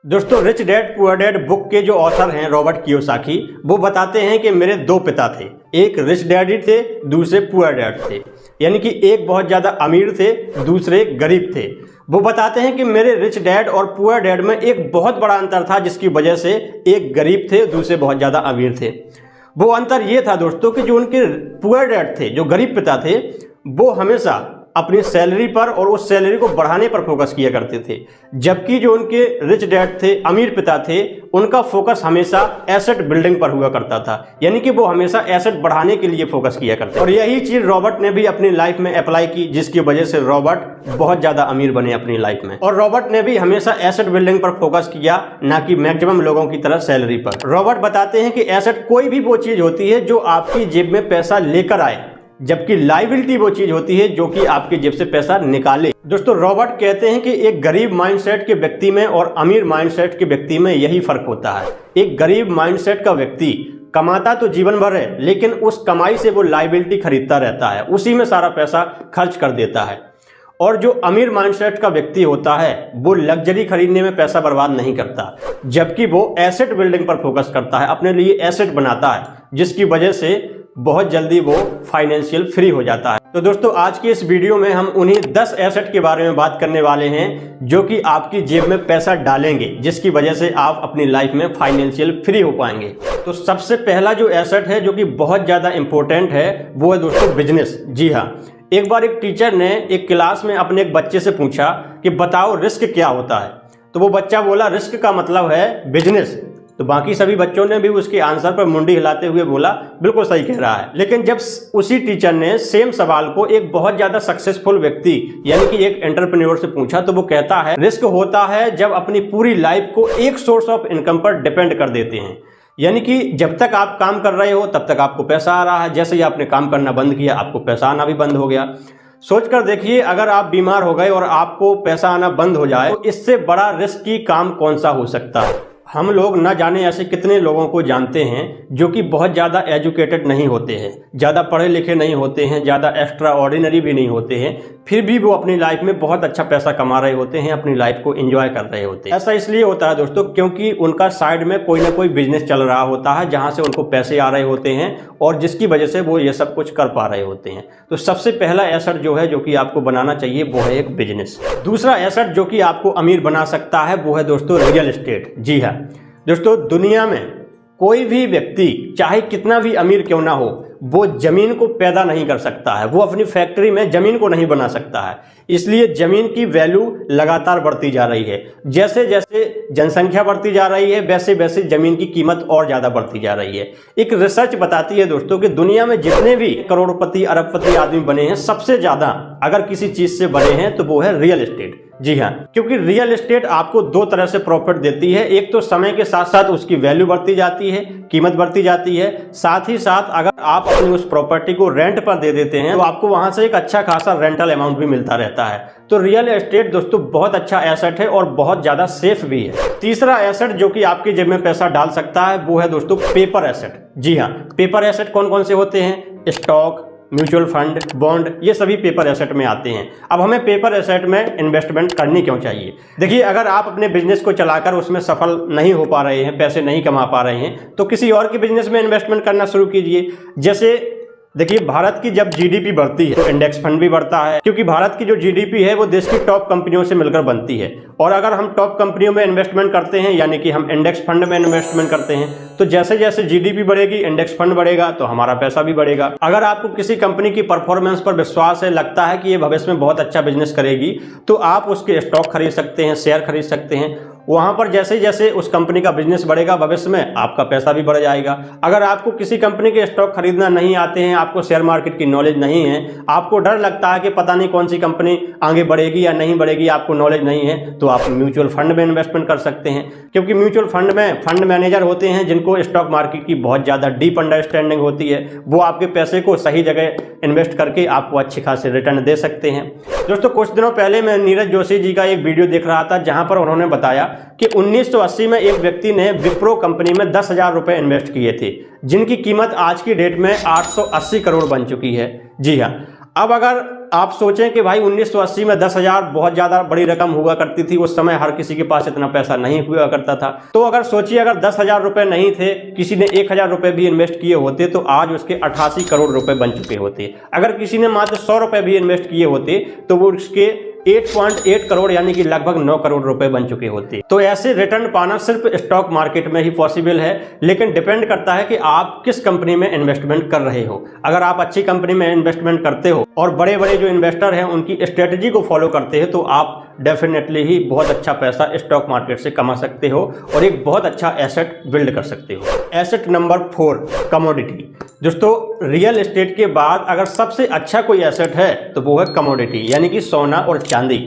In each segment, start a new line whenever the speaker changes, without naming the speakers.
दोस्तों, rich dad poor dad book के जो ऑथर हैं रॉबर्ट कियोसाकी, वो बताते हैं कि मेरे दो पिता थे, एक रिच डैडी थे, दूसरे पुअर डैड थे। यानी कि एक बहुत ज़्यादा अमीर थे, दूसरे गरीब थे। वो बताते हैं कि मेरे रिच डैड और पुअर डैड में एक बहुत बड़ा अंतर था, जिसकी वजह से एक गरीब थे, दूसरे बहुत ज़्यादा अमीर थे। वो अंतर ये था दोस्तों कि जो उनके पुअर डैड थे, जो गरीब पिता थे, वो हमेशा अपनी सैलरी पर और उस सैलरी को बढ़ाने पर फोकस किया करते थे, जबकि जो उनके रिच डैड थे, अमीर पिता थे, उनका फोकस हमेशा एसेट बिल्डिंग पर हुआ करता था। यानी कि वो हमेशा एसेट बढ़ाने के लिए फोकस किया करते थे। और यही चीज रॉबर्ट ने भी अपनी लाइफ में अप्लाई की, जिसकी वजह से रॉबर्ट बहुत ज्यादा अमीर बने अपनी लाइफ में। और रॉबर्ट ने भी हमेशा एसेट बिल्डिंग पर फोकस किया, ना कि मैक्सिमम लोगों की तरह सैलरी पर। रॉबर्ट बताते हैं कि एसेट कोई भी वो चीज होती है जो आपकी जेब में पैसा लेकर आए, जबकि लायबिलिटी वो चीज होती है जो कि आपकी जेब से पैसा निकाले। दोस्तों, रॉबर्ट कहते हैं कि एक गरीब माइंडसेट के व्यक्ति में और अमीर माइंडसेट के व्यक्ति में यही फर्क होता है। एक गरीब माइंडसेट का व्यक्ति कमाता तो जीवन भर है, लेकिन उस कमाई से वो लायबिलिटी खरीदता रहता है, उसी में सारा पैसा खर्च कर देता है। और जो अमीर माइंडसेट का व्यक्ति होता है, वो लग्जरी खरीदने में पैसा बर्बाद नहीं करता, जबकि वो एसेट बिल्डिंग पर फोकस करता है, अपने लिए एसेट बनाता है, जिसकी वजह से बहुत जल्दी वो फाइनेंशियल फ्री हो जाता है। तो दोस्तों, आज की इस वीडियो में हम उन्हीं 10 एसेट के बारे में बात करने वाले हैं जो कि आपकी जेब में पैसा डालेंगे, जिसकी वजह से आप अपनी लाइफ में फाइनेंशियल फ्री हो पाएंगे। तो सबसे पहला जो एसेट है जो कि बहुत ज़्यादा इंपॉर्टेंट है, वो है दोस्तों बिजनेस। जी हाँ, एक बार एक टीचर ने एक क्लास में अपने एक बच्चे से पूछा कि बताओ रिस्क क्या होता है। तो वो बच्चा बोला रिस्क का मतलब है बिजनेस। तो बाकी सभी बच्चों ने भी उसके आंसर पर मुंडी हिलाते हुए बोला बिल्कुल सही कह रहा है। लेकिन जब उसी टीचर ने सेम सवाल को एक बहुत ज्यादा सक्सेसफुल व्यक्ति यानी कि एक एंटरप्रेन्योर से पूछा, तो वो कहता है रिस्क होता है जब अपनी पूरी लाइफ को एक सोर्स ऑफ इनकम पर डिपेंड कर देते हैं। यानी कि जब तक आप काम कर रहे हो तब तक आपको पैसा आ रहा है, जैसे ही आपने काम करना बंद किया आपको पैसा आना भी बंद हो गया। सोच कर देखिए, अगर आप बीमार हो गए और आपको पैसा आना बंद हो जाए, तो इससे बड़ा रिस्की काम कौन सा हो सकता है। हम लोग न जाने ऐसे कितने लोगों को जानते हैं जो कि बहुत ज़्यादा एजुकेटेड नहीं होते हैं, ज़्यादा पढ़े लिखे नहीं होते हैं, ज़्यादा एक्स्ट्रा ऑर्डिनरी भी नहीं होते हैं, फिर भी वो अपनी लाइफ में बहुत अच्छा पैसा कमा रहे होते हैं, अपनी लाइफ को एंजॉय कर रहे होते हैं। ऐसा इसलिए होता है दोस्तों क्योंकि उनका साइड में कोई ना कोई बिजनेस चल रहा होता है, जहाँ से उनको पैसे आ रहे होते हैं और जिसकी वजह से वो ये सब कुछ कर पा रहे होते हैं। तो सबसे पहला एसेट जो है जो कि आपको बनाना चाहिए वो है एक बिजनेस। दूसरा एसेट जो कि आपको अमीर बना सकता है वो है दोस्तों रियल एस्टेट। जी हाँ दोस्तों, दुनिया में कोई भी व्यक्ति चाहे कितना भी अमीर क्यों ना हो, वो जमीन को पैदा नहीं कर सकता है, वो अपनी फैक्ट्री में जमीन को नहीं बना सकता है। इसलिए जमीन की वैल्यू लगातार बढ़ती जा रही है। जैसे जैसे जनसंख्या बढ़ती जा रही है, वैसे वैसे जमीन की कीमत और ज़्यादा बढ़ती जा रही है। एक रिसर्च बताती है दोस्तों कि दुनिया में जितने भी करोड़पति अरबपति आदमी बने हैं, सबसे ज़्यादा अगर किसी चीज़ से बने हैं तो वो है रियल एस्टेट। जी हाँ, क्योंकि रियल एस्टेट आपको दो तरह से प्रॉफिट देती है। एक तो समय के साथ साथ उसकी वैल्यू बढ़ती जाती है, कीमत बढ़ती जाती है। साथ ही साथ अगर आप अपनी उस प्रॉपर्टी को रेंट पर दे देते हैं तो आपको वहां से एक अच्छा खासा रेंटल अमाउंट भी मिलता रहता है। तो रियल एस्टेट दोस्तों बहुत अच्छा एसेट है और बहुत ज्यादा सेफ भी है। तीसरा एसेट जो कि आपकी जेब में पैसा डाल सकता है वो है दोस्तों पेपर एसेट। जी हाँ, पेपर एसेट कौन कौन से होते हैं? स्टॉक, म्यूचुअल फंड, बॉन्ड, ये सभी पेपर एसेट में आते हैं। अब हमें पेपर एसेट में इन्वेस्टमेंट करनी क्यों चाहिए? देखिए, अगर आप अपने बिजनेस को चलाकर उसमें सफल नहीं हो पा रहे हैं, पैसे नहीं कमा पा रहे हैं, तो किसी और के बिजनेस में इन्वेस्टमेंट करना शुरू कीजिए। जैसे देखिए, भारत की जब जीडीपी बढ़ती है तो इंडेक्स फंड भी बढ़ता है, क्योंकि भारत की जो जीडीपी है वो देश की टॉप कंपनियों से मिलकर बनती है। और अगर हम टॉप कंपनियों में इन्वेस्टमेंट करते हैं, यानी कि हम इंडेक्स फंड में इन्वेस्टमेंट करते हैं, तो जैसे जैसे जीडीपी बढ़ेगी, इंडेक्स फंड बढ़ेगा, तो हमारा पैसा भी बढ़ेगा। अगर आपको किसी कंपनी की परफॉर्मेंस पर विश्वास है, लगता है कि ये भविष्य में बहुत अच्छा बिजनेस करेगी, तो आप उसके स्टॉक खरीद सकते हैं, शेयर खरीद सकते हैं। वहां पर जैसे जैसे उस कंपनी का बिजनेस बढ़ेगा, भविष्य में आपका पैसा भी बढ़ जाएगा। अगर आपको किसी कंपनी के स्टॉक खरीदना नहीं आते हैं, आपको शेयर मार्केट की नॉलेज नहीं है, आपको डर लगता है कि पता नहीं कौन सी कंपनी आगे बढ़ेगी या नहीं बढ़ेगी, आपको नॉलेज नहीं है, तो आप म्यूचुअल फंड में इन्वेस्टमेंट कर सकते हैं। क्योंकि म्यूचुअल फंड में फंड मैनेजर होते हैं जिनको स्टॉक मार्केट की बहुत ज़्यादा डीप अंडरस्टैंडिंग होती है। वो आपके पैसे को सही जगह इन्वेस्ट करके आपको अच्छी खासी रिटर्न दे सकते हैं। दोस्तों, कुछ दिनों पहले मैं नीरज जोशी जी का एक वीडियो देख रहा था, जहां पर उन्होंने बताया कि 1980 में एक व्यक्ति ने विप्रो कंपनी में 10,000 रुपए इन्वेस्ट किए थे, जिनकी कीमत आज की डेट में 880 करोड़ बन चुकी है। जी हाँ, अब अगर आप सोचें कि भाई 1980 में 10,000 बहुत ज़्यादा बड़ी रकम हुआ करती थी, उस समय हर किसी के पास इतना पैसा नहीं हुआ करता था। तो अगर सोचिए अगर 10,000 रुपये नहीं थे, किसी ने 1,000 रुपये भी इन्वेस्ट किए होते तो आज उसके 88 करोड़ रुपए बन चुके होते। अगर किसी ने मात्र 100 रुपये भी इन्वेस्ट किए होते तो वो उसके 8.8 करोड़ यानी कि लगभग 9 करोड़ रुपए बन चुके होते। तो ऐसे रिटर्न पाना सिर्फ स्टॉक मार्केट में ही पॉसिबल है, लेकिन डिपेंड करता है कि आप किस कंपनी में इन्वेस्टमेंट कर रहे हो। अगर आप अच्छी कंपनी में इन्वेस्टमेंट करते हो और बड़े बड़े जो इन्वेस्टर हैं उनकी स्ट्रेटजी को फॉलो करते हैं तो आप डेफिनेटली ही बहुत अच्छा पैसा स्टॉक मार्केट से कमा सकते हो और एक बहुत अच्छा एसेट बिल्ड कर सकते हो। Asset number 4, commodity. दोस्तों रियल एस्टेट के बाद अगर सबसे अच्छा कोई एसेट है तो वो है कमोडिटी, यानी कि सोना और चांदी।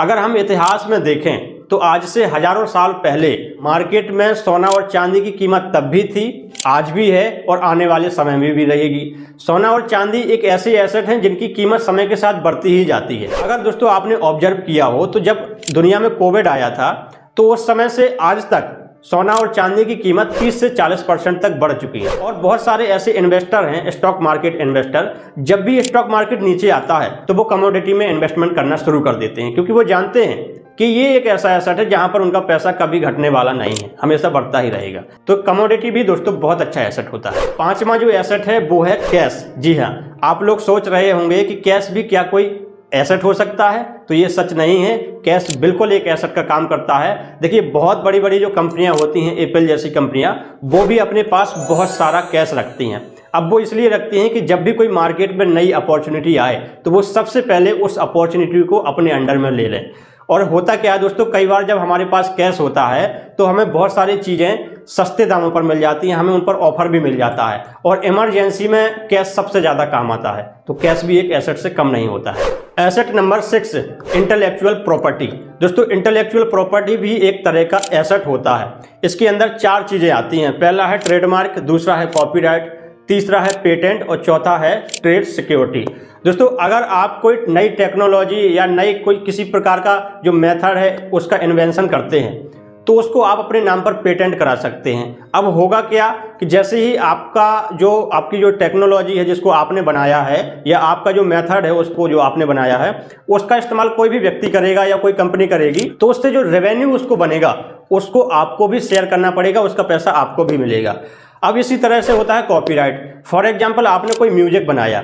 अगर हम इतिहास में देखें तो आज से हजारों साल पहले मार्केट में सोना और चांदी की कीमत तब भी थी, आज भी है और आने वाले समय में भी रहेगी। सोना और चांदी एक ऐसे एसेट हैं जिनकी कीमत समय के साथ बढ़ती ही जाती है। अगर दोस्तों आपने ऑब्जर्व किया हो तो जब दुनिया में कोविड आया था तो उस समय से आज तक सोना और चांदी की कीमत 30 से 40% तक बढ़ चुकी है। और बहुत सारे ऐसे इन्वेस्टर हैं, स्टॉक मार्केट इन्वेस्टर, जब भी स्टॉक मार्केट नीचे आता है तो वो कमोडिटी में इन्वेस्टमेंट करना शुरू कर देते हैं, क्योंकि वो जानते हैं कि ये एक ऐसा एसेट है जहां पर उनका पैसा कभी घटने वाला नहीं है, हमेशा बढ़ता ही रहेगा। तो कमोडिटी भी दोस्तों बहुत अच्छा एसेट होता है। 5वां जो एसेट है वो है कैश। जी हाँ, आप लोग सोच रहे होंगे कि कैश भी क्या कोई एसेट हो सकता है, तो ये सच नहीं है। कैश बिल्कुल एक एसेट का काम करता है। देखिए बहुत बड़ी बड़ी जो कंपनियां होती हैं, एप्पल जैसी कंपनियां, वो भी अपने पास बहुत सारा कैश रखती हैं। अब वो इसलिए रखती हैं कि जब भी कोई मार्केट में नई अपॉर्चुनिटी आए तो वो सबसे पहले उस अपॉर्चुनिटी को अपने अंडर में ले लें। और होता क्या है दोस्तों, कई बार जब हमारे पास कैश होता है तो हमें बहुत सारी चीज़ें सस्ते दामों पर मिल जाती हैं, हमें उन पर ऑफर भी मिल जाता है और इमरजेंसी में कैश सबसे ज़्यादा काम आता है। तो कैश भी एक एसेट से कम नहीं होता है। Asset number 6, intellectual property. दोस्तों इंटेलेक्चुअल प्रॉपर्टी भी एक तरह का एसेट होता है। इसके अंदर 4 चीज़ें आती हैं। पहला है ट्रेडमार्क, दूसरा है कॉपीराइट, तीसरा है पेटेंट और चौथा है ट्रेड सिक्योरिटी। दोस्तों अगर आप कोई नई टेक्नोलॉजी या नई कोई किसी प्रकार का जो मेथड है उसका इन्वेंशन करते हैं तो उसको आप अपने नाम पर पेटेंट करा सकते हैं। अब होगा क्या कि जैसे ही आपकी जो टेक्नोलॉजी है जिसको आपने बनाया है या आपका जो मेथड है उसको जो आपने बनाया है उसका इस्तेमाल कोई भी व्यक्ति करेगा या कोई कंपनी करेगी तो उससे जो रेवेन्यू उसको बनेगा उसको आपको भी शेयर करना पड़ेगा, उसका पैसा आपको भी मिलेगा। अब इसी तरह से होता है कॉपीराइट। फॉर एग्जाम्पल आपने कोई म्यूजिक बनाया,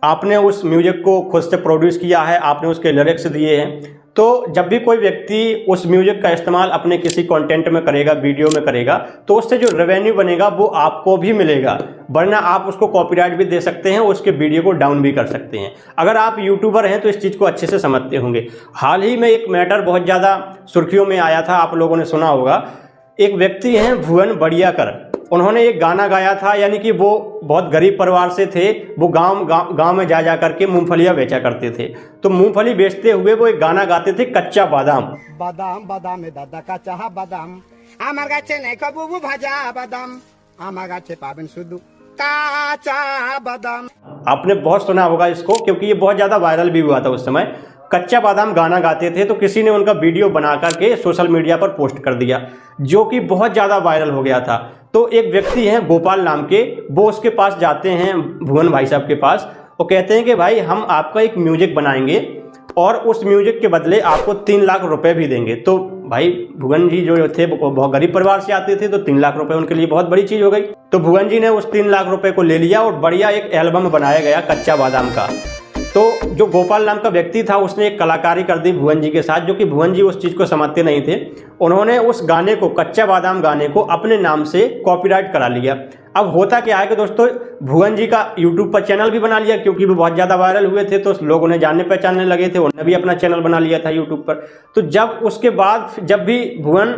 आपने उस म्यूजिक को खुद से प्रोड्यूस किया है, आपने उसके लिरिक्स दिए हैं, तो जब भी कोई व्यक्ति उस म्यूजिक का इस्तेमाल अपने किसी कंटेंट में करेगा, वीडियो में करेगा, तो उससे जो रेवेन्यू बनेगा वो आपको भी मिलेगा। वरना आप उसको कॉपीराइट भी दे सकते हैं, उसके वीडियो को डाउन भी कर सकते हैं। अगर आप यूट्यूबर हैं तो इस चीज़ को अच्छे से समझते होंगे। हाल ही में एक मैटर बहुत ज़्यादा सुर्खियों में आया था, आप लोगों ने सुना होगा। एक व्यक्ति हैं भुवन बड़ियाकर, उन्होंने एक गाना गाया था, यानी कि वो बहुत गरीब परिवार से थे। वो गांव में जा करके मूंगफलियां बेचा करते थे। तो मूंगफली बेचते हुए वो एक गाना गाते थे, कच्चा बादाम।
बादाम बादाम दादा कच्चा बादाम आमार गाछे नहीं कबू भाजा बादाम आमार गाछे पाबेन शुद्ध कच्चा बादाम। आपने बहुत सुना होगा इसको, क्योंकि ये बहुत ज़्यादा वायरल भी हुआ था उस समय। कच्चा बादाम गाना गाते थे तो किसी ने उनका वीडियो बना करके सोशल मीडिया पर पोस्ट कर दिया, जो कि बहुत ज़्यादा वायरल हो गया था। तो एक व्यक्ति हैं गोपाल नाम के, वो उसके पास जाते हैं, भुवन भाई साहब के पास। वो कहते हैं कि भाई हम आपका एक म्यूजिक बनाएंगे और उस म्यूजिक के बदले आपको 3 लाख रुपए भी देंगे। तो भाई भुवन जी जो थे वो बहुत गरीब परिवार से आते थे, तो 3 लाख रुपए उनके लिए बहुत बड़ी चीज़ हो गई। तो भुवन जी ने उस 3 लाख रुपए को ले लिया और बढ़िया एक एल्बम बनाया गया कच्चा बादाम का। तो जो गोपाल नाम का व्यक्ति था उसने एक कलाकारी कर दी भुवन जी के साथ, जो कि भुवन जी उस चीज़ को समझते नहीं थे। उन्होंने उस गाने को, कच्चा बादाम गाने को, अपने नाम से कॉपीराइट करा लिया। अब होता क्या है कि दोस्तों भुवन जी का यूट्यूब पर चैनल भी बना लिया, क्योंकि वो बहुत ज़्यादा वायरल हुए थे तो लोग उन्हें जानने पहचानने लगे थे। उन्होंने भी अपना चैनल बना लिया था यूट्यूब पर। तो जब उसके बाद जब भी भुवन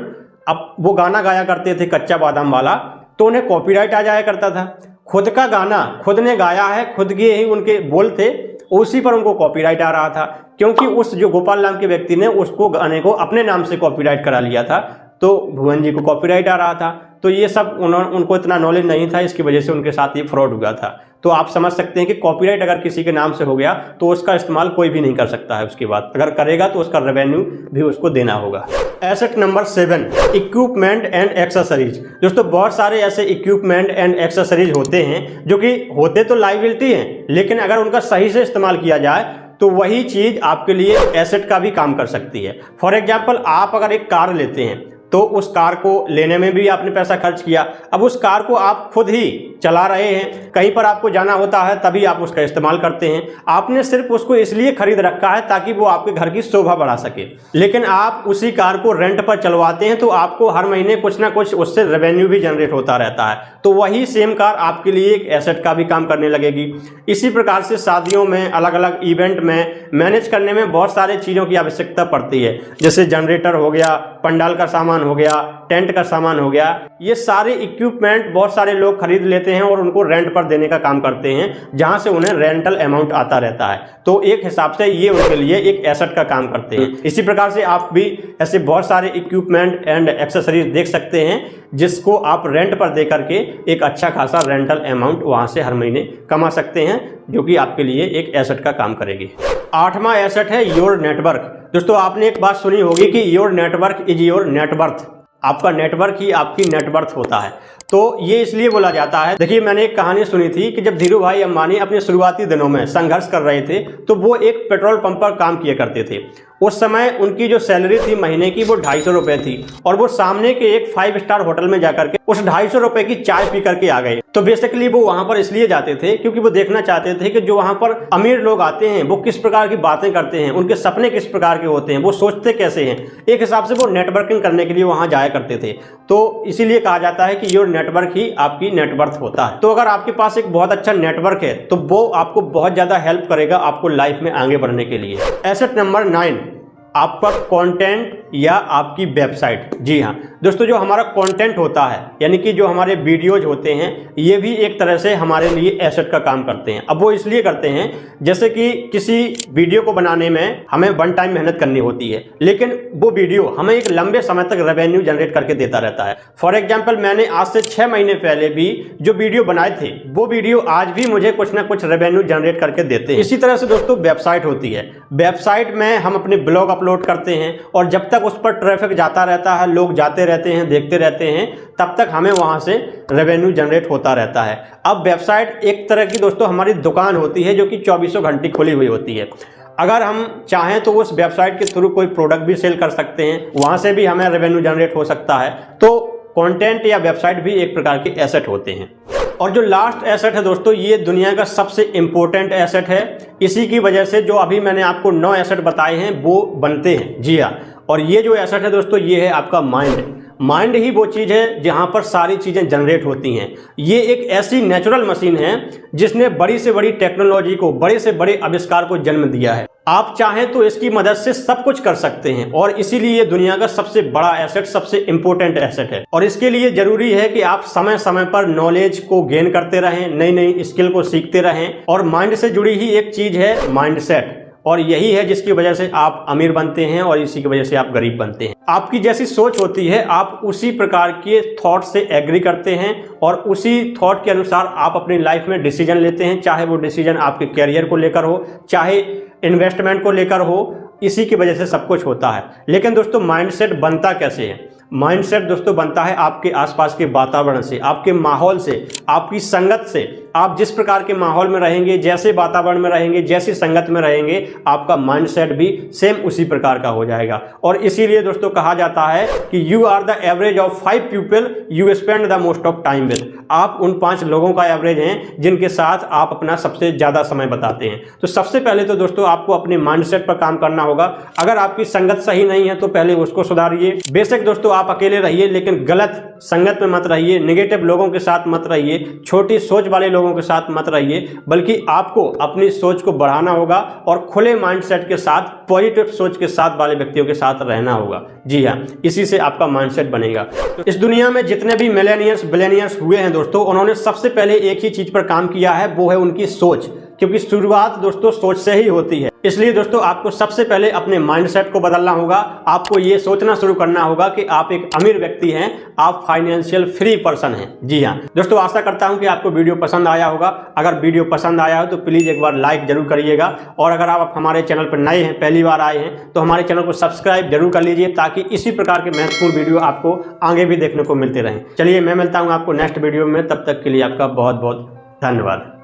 अब वो गाना गाया करते थे कच्चा बादाम वाला, तो उन्हें कॉपीराइट आ जाया करता था। खुद का गाना खुद ने गाया है, खुद के ही उनके बोल थे, उसी पर उनको कॉपीराइट आ रहा था, क्योंकि उस जो गोपाल नाम के व्यक्ति ने उसको गाने को अपने नाम से कॉपीराइट करा लिया था। तो भुवन जी को कॉपीराइट आ रहा था। तो ये सब उनको इतना नॉलेज नहीं था, इसकी वजह से उनके साथ ये फ्रॉड हुआ था। तो आप समझ सकते हैं कि कॉपीराइट अगर किसी के नाम से हो गया तो उसका इस्तेमाल कोई भी नहीं कर सकता है। उसके बाद अगर करेगा तो उसका रेवेन्यू भी उसको देना होगा। Asset number 7, equipment and accessories. दोस्तों बहुत सारे ऐसे इक्विपमेंट एंड एक्सेसरीज होते हैं जो कि होते तो लाइबिलिटी हैं, लेकिन अगर उनका सही से इस्तेमाल किया जाए
तो वही चीज आपके लिए एसेट का भी काम कर सकती है। फॉर एग्जाम्पल, आप अगर एक कार लेते हैं तो उस कार को लेने में भी आपने पैसा खर्च किया। अब उस कार को आप खुद ही चला रहे हैं, कहीं पर आपको जाना होता है तभी आप उसका इस्तेमाल करते हैं। आपने सिर्फ उसको इसलिए खरीद रखा है ताकि वो आपके घर की शोभा बढ़ा सके, लेकिन आप उसी कार को रेंट पर चलवाते हैं तो आपको हर महीने कुछ ना कुछ उससे रेवेन्यू भी जनरेट होता रहता है। तो वही सेम कार आपके लिए एक एसेट का भी काम करने लगेगी। इसी प्रकार से शादियों में, अलग अलग इवेंट में मैनेज करने में बहुत सारी चीज़ों की आवश्यकता पड़ती है, जैसे जनरेटर हो गया, पंडाल का सामान हो गया, टेंट का सामान हो गया। ये सारे इक्विपमेंट बहुत सारे लोग खरीद लेते हैं और उनको रेंट पर देने का काम करते हैं, जहां से उन्हें रेंटल अमाउंट आता रहता है। तो एक हिसाब से ये उनके लिए एक एसेट का काम करते हैं। इसी प्रकार से आप भी ऐसे बहुत सारे इक्विपमेंट एंड एक्सेसरीज देख सकते हैं जिसको आप रेंट पर दे करके एक अच्छा खासा रेंटल अमाउंट वहां से हर महीने कमा सकते हैं, जो कि आपके लिए एक एसेट का काम करेगी। 8वां एसेट है योर नेटवर्क। दोस्तों, आपने एक बात सुनी होगी कि your network is your net worth. आपका नेटवर्क ही आपकी नेटवर्थ होता है। तो ये इसलिए बोला जाता है, देखिए मैंने एक कहानी सुनी थी कि जब धीरू भाई अंबानी अपने शुरुआती दिनों में संघर्ष कर रहे थे तो वो एक पेट्रोल पंप पर काम किया करते थे। उस समय उनकी जो सैलरी थी महीने की वो 250 रुपए थी और वो सामने के एक 5 स्टार होटल में जाकर के उस 250 रुपए की चाय पी करके आ गए। तो बेसिकली वो वहां पर इसलिए जाते थे क्योंकि वो देखना चाहते थे कि जो वहां पर अमीर लोग आते हैं वो किस प्रकार की बातें करते हैं, उनके सपने किस प्रकार के होते हैं, वो सोचते कैसे हैं। एक हिसाब से वो नेटवर्किंग करने के लिए वहां जाया करते थे। तो इसीलिए कहा जाता है कि योर नेटवर्क ही आपकी नेटवर्थ होता है। तो अगर आपके पास एक बहुत अच्छा नेटवर्क है तो वो आपको बहुत ज्यादा हेल्प करेगा आपको लाइफ में आगे बढ़ने के लिए। एसेट नंबर 9, आपका कंटेंट या आपकी वेबसाइट। जी हाँ दोस्तों, जो हमारा कंटेंट होता है यानी कि जो हमारे वीडियोज होते हैं ये भी एक तरह से हमारे लिए एसेट का काम करते हैं। अब वो इसलिए करते हैं जैसे कि किसी वीडियो को बनाने में हमें वन टाइम मेहनत करनी होती है, लेकिन वो वीडियो हमें एक लंबे समय तक रेवेन्यू जनरेट करके देता रहता है। फॉर एग्जाम्पल, मैंने आज से 6 महीने पहले भी जो वीडियो बनाए थे वो वीडियो आज भी मुझे कुछ ना कुछ रेवेन्यू जनरेट करके देते हैं। इसी तरह से दोस्तों वेबसाइट होती है। वेबसाइट में हम अपने ब्लॉग अपलोड करते हैं और जब तक उस पर ट्रैफिक जाता रहता है, लोग जाते रहते हैं, देखते रहते हैं, तब तक हमें वहां से रेवेन्यू जनरेट होता रहता है। अब वेबसाइट एक तरह की दोस्तों हमारी दुकान होती है जो कि 24 घंटे खुली हुई होती है। अगर हम चाहें तो उस वेबसाइट के थ्रू कोई प्रोडक्ट भी सेल कर सकते हैं, वहां से भी हमें रेवेन्यू जनरेट हो सकता है। तो कंटेंट या वेबसाइट भी एक प्रकार के एसेट होते हैं। और जो लास्ट एसेट है दोस्तों, ये दुनिया का सबसे इंपॉर्टेंट एसेट है। इसी की वजह से जो अभी मैंने आपको 9 एसेट बताए हैं वो बनते हैं। जी हाँ, और ये जो एसेट है दोस्तों ये है आपका माइंड। माइंड ही वो चीज़ है जहां पर सारी चीज़ें जनरेट होती हैं। ये एक ऐसी नेचुरल मशीन है जिसने बड़ी से बड़ी टेक्नोलॉजी को, बड़े से बड़े आविष्कार को जन्म दिया है। आप चाहें तो इसकी मदद से सब कुछ कर सकते हैं और इसीलिए ये दुनिया का सबसे बड़ा एसेट, सबसे इंपॉर्टेंट एसेट है। और इसके लिए जरूरी है कि आप समय समय पर नॉलेज को गेन करते रहें, नई नई स्किल को सीखते रहें। और माइंड से जुड़ी ही एक चीज है माइंडसेट, और यही है जिसकी वजह से आप अमीर बनते हैं और इसी की वजह से आप गरीब बनते हैं। आपकी जैसी सोच होती है आप उसी प्रकार के थॉट से एग्री करते हैं और उसी थॉट के अनुसार आप अपनी लाइफ में डिसीजन लेते हैं, चाहे वो डिसीजन आपके कैरियर को लेकर हो, चाहे इन्वेस्टमेंट को लेकर हो। इसी की वजह से सब कुछ होता है। लेकिन दोस्तों माइंडसेट बनता कैसे है? माइंडसेट दोस्तों बनता है आपके आसपास के वातावरण से, आपके माहौल से, आपकी संगत से। आप जिस प्रकार के माहौल में रहेंगे, जैसे वातावरण में रहेंगे, जैसी संगत में रहेंगे, आपका माइंडसेट भी सेम उसी प्रकार का हो जाएगा। और इसीलिए दोस्तों कहा जाता है कि you are the average of 5 people you spend the most of time with. आप उन 5 लोगों का एवरेज हैं जिनके साथ आप अपना सबसे ज्यादा समय बताते हैं। तो सबसे पहले तो दोस्तों आपको अपने माइंडसेट पर काम करना होगा। अगर आपकी संगत सही नहीं है तो पहले उसको सुधारिए। बेशक दोस्तों आप अकेले रहिए, लेकिन गलत संगत में मत रहिए, नेगेटिव लोगों के साथ मत रहिए, छोटी सोच वाले लोगों के साथ मत रहिए, बल्कि आपको अपनी सोच को बढ़ाना होगा और खुले माइंडसेट के साथ, पॉजिटिव सोच के साथ वाले व्यक्तियों के साथ रहना होगा। जी हाँ, इसी से आपका माइंडसेट बनेगा। तो इस दुनिया में जितने भी मिलेनियर्स, बिलियनियर्स हुए हैं दोस्तों, उन्होंने सबसे पहले एक ही चीज पर काम किया है, वो है उनकी सोच। क्योंकि शुरुआत दोस्तों सोच से ही होती है। इसलिए दोस्तों आपको सबसे पहले अपने माइंडसेट को बदलना होगा। आपको ये सोचना शुरू करना होगा कि आप एक अमीर व्यक्ति हैं, आप फाइनेंशियल फ्री पर्सन हैं। जी हाँ दोस्तों, आशा करता हूं कि आपको वीडियो पसंद आया होगा। अगर वीडियो पसंद आया हो तो प्लीज एक बार लाइक जरूर करिएगा। और अगर आप हमारे चैनल पर नए हैं, पहली बार आए हैं, तो हमारे चैनल को सब्सक्राइब जरूर कर लीजिए ताकि इसी प्रकार के महत्वपूर्ण वीडियो आपको आगे भी देखने को मिलते रहें। चलिए मैं मिलता हूँ आपको नेक्स्ट वीडियो में, तब तक के लिए आपका बहुत बहुत धन्यवाद।